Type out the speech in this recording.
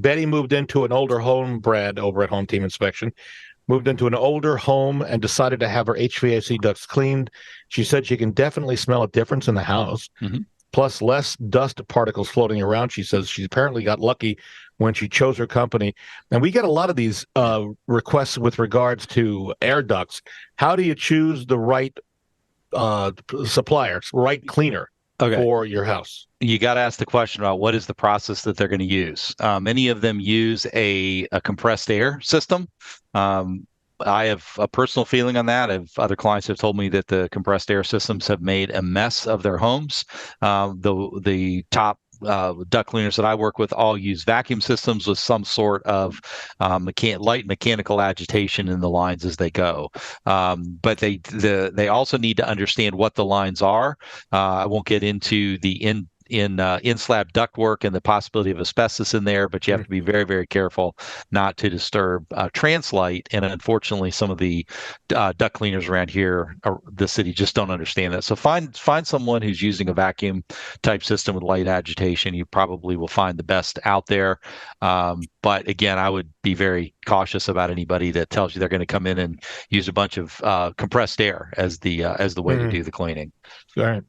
Betty moved into an older home, Brad, over at Home Team Inspection, moved into an older home and decided to have her HVAC ducts cleaned. She said she can definitely smell a difference in the house, plus less dust particles floating around. She says she apparently got lucky when she chose her company. And we get a lot of these requests with regards to air ducts. How do you choose the right supplier, right cleaner for your house? You got to ask the question about what is the process that they're going to use. Many of them use a compressed air system. I have a personal feeling on that. Other clients have told me that the compressed air systems have made a mess of their homes. The top duct cleaners that I work with all use vacuum systems with some sort of light mechanical agitation in the lines as they go. But they also need to understand what the lines are. I won't get into the in-slab ductwork and the possibility of asbestos in there, but you have to be very, very careful not to disturb translight. And unfortunately, some of the duct cleaners around here, the city, just don't understand that. So find someone who's using a vacuum type system with light agitation. You probably will find the best out there. But again, I would be very cautious about anybody that tells you they're going to come in and use a bunch of compressed air as the way to do the cleaning. All right.